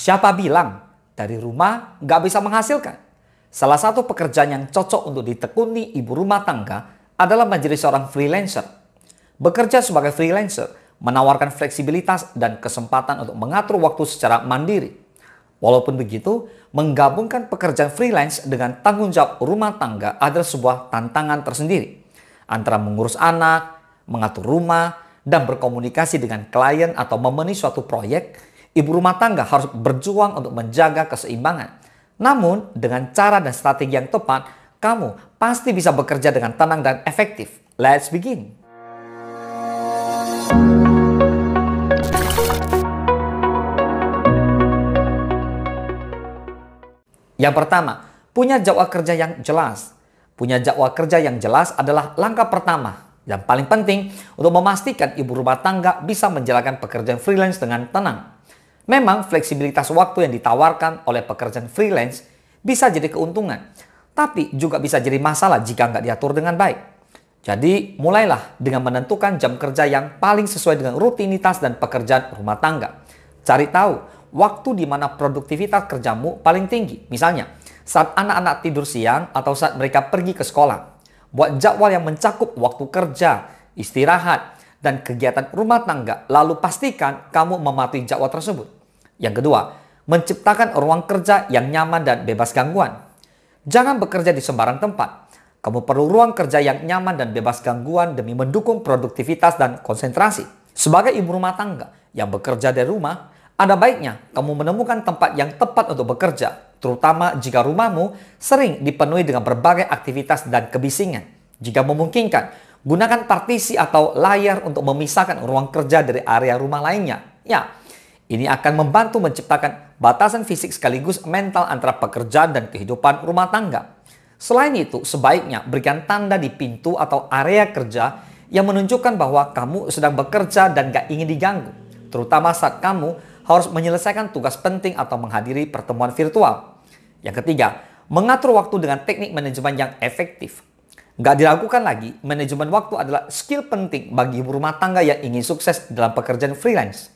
Siapa bilang dari rumah nggak bisa menghasilkan? Salah satu pekerjaan yang cocok untuk ditekuni ibu rumah tangga adalah menjadi seorang freelancer. Bekerja sebagai freelancer menawarkan fleksibilitas dan kesempatan untuk mengatur waktu secara mandiri. Walaupun begitu, menggabungkan pekerjaan freelance dengan tanggung jawab rumah tangga adalah sebuah tantangan tersendiri. Antara mengurus anak, mengatur rumah, dan berkomunikasi dengan klien atau memenuhi suatu proyek, ibu rumah tangga harus berjuang untuk menjaga keseimbangan. Namun, dengan cara dan strategi yang tepat, kamu pasti bisa bekerja dengan tenang dan efektif. Let's begin! Yang pertama, punya jadwal kerja yang jelas. Punya jadwal kerja yang jelas adalah langkah pertama yang paling penting untuk memastikan ibu rumah tangga bisa menjalankan pekerjaan freelance dengan tenang. Memang fleksibilitas waktu yang ditawarkan oleh pekerjaan freelance bisa jadi keuntungan, tapi juga bisa jadi masalah jika nggak diatur dengan baik. Jadi mulailah dengan menentukan jam kerja yang paling sesuai dengan rutinitas dan pekerjaan rumah tangga. Cari tahu waktu di mana produktivitas kerjamu paling tinggi. Misalnya, saat anak-anak tidur siang atau saat mereka pergi ke sekolah. Buat jadwal yang mencakup waktu kerja, istirahat, dan kegiatan rumah tangga, lalu pastikan kamu mematuhi jadwal tersebut. Yang kedua, menciptakan ruang kerja yang nyaman dan bebas gangguan. Jangan bekerja di sembarang tempat. Kamu perlu ruang kerja yang nyaman dan bebas gangguan demi mendukung produktivitas dan konsentrasi. Sebagai ibu rumah tangga yang bekerja dari rumah, ada baiknya kamu menemukan tempat yang tepat untuk bekerja, terutama jika rumahmu sering dipenuhi dengan berbagai aktivitas dan kebisingan. Jika memungkinkan, gunakan partisi atau layar untuk memisahkan ruang kerja dari area rumah lainnya. Ya, ini akan membantu menciptakan batasan fisik sekaligus mental antara pekerjaan dan kehidupan rumah tangga. Selain itu, sebaiknya berikan tanda di pintu atau area kerja yang menunjukkan bahwa kamu sedang bekerja dan gak ingin diganggu, terutama saat kamu harus menyelesaikan tugas penting atau menghadiri pertemuan virtual. Yang ketiga, mengatur waktu dengan teknik manajemen yang efektif. Gak diragukan lagi, manajemen waktu adalah skill penting bagi ibu rumah tangga yang ingin sukses dalam pekerjaan freelance.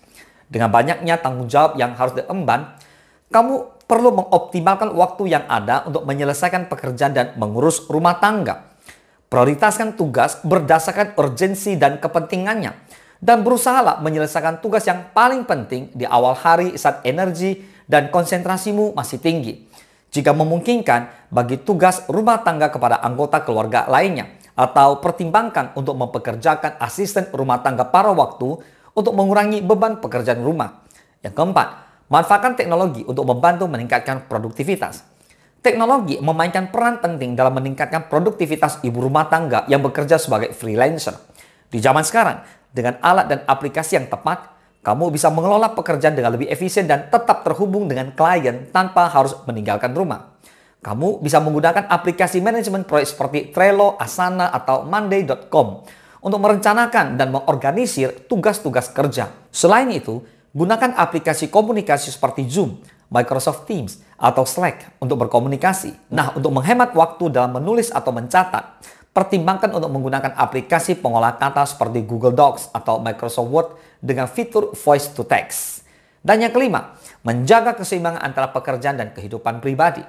Dengan banyaknya tanggung jawab yang harus diemban, kamu perlu mengoptimalkan waktu yang ada untuk menyelesaikan pekerjaan dan mengurus rumah tangga. Prioritaskan tugas berdasarkan urgensi dan kepentingannya, dan berusahalah menyelesaikan tugas yang paling penting di awal hari saat energi dan konsentrasimu masih tinggi. Jika memungkinkan, bagi tugas rumah tangga kepada anggota keluarga lainnya, atau pertimbangkan untuk mempekerjakan asisten rumah tangga paruh waktu untuk mengurangi beban pekerjaan rumah. Yang keempat, manfaatkan teknologi untuk membantu meningkatkan produktivitas. Teknologi memainkan peran penting dalam meningkatkan produktivitas ibu rumah tangga yang bekerja sebagai freelancer. Di zaman sekarang, dengan alat dan aplikasi yang tepat, kamu bisa mengelola pekerjaan dengan lebih efisien dan tetap terhubung dengan klien tanpa harus meninggalkan rumah. Kamu bisa menggunakan aplikasi manajemen proyek seperti Trello, Asana, atau Monday.com untuk merencanakan dan mengorganisir tugas-tugas kerja. Selain itu, gunakan aplikasi komunikasi seperti Zoom, Microsoft Teams, atau Slack untuk berkomunikasi. Nah, untuk menghemat waktu dalam menulis atau mencatat, pertimbangkan untuk menggunakan aplikasi pengolah kata seperti Google Docs atau Microsoft Word dengan fitur voice to text. Dan yang kelima, menjaga keseimbangan antara pekerjaan dan kehidupan pribadi.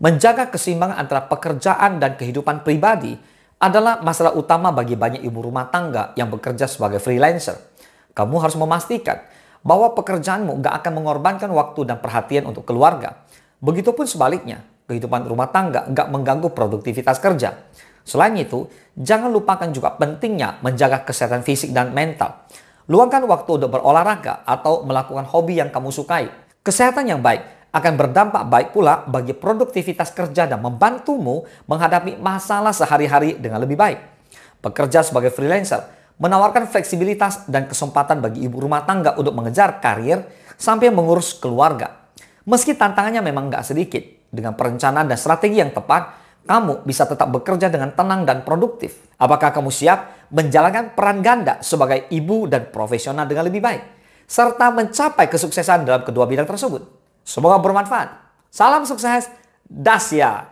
Menjaga keseimbangan antara pekerjaan dan kehidupan pribadi adalah masalah utama bagi banyak ibu rumah tangga yang bekerja sebagai freelancer. Kamu harus memastikan bahwa pekerjaanmu gak akan mengorbankan waktu dan perhatian untuk keluarga. Begitupun sebaliknya, kehidupan rumah tangga gak mengganggu produktivitas kerja. Selain itu, jangan lupakan juga pentingnya menjaga kesehatan fisik dan mental. Luangkan waktu untuk berolahraga atau melakukan hobi yang kamu sukai. Kesehatan yang baik akan berdampak baik pula bagi produktivitas kerja dan membantumu menghadapi masalah sehari-hari dengan lebih baik. Bekerja sebagai freelancer menawarkan fleksibilitas dan kesempatan bagi ibu rumah tangga untuk mengejar karir sampai mengurus keluarga. Meski tantangannya memang gak sedikit, dengan perencanaan dan strategi yang tepat, kamu bisa tetap bekerja dengan tenang dan produktif. Apakah kamu siap menjalankan peran ganda sebagai ibu dan profesional dengan lebih baik, serta mencapai kesuksesan dalam kedua bidang tersebut? Semoga bermanfaat. Salam sukses, Dasya!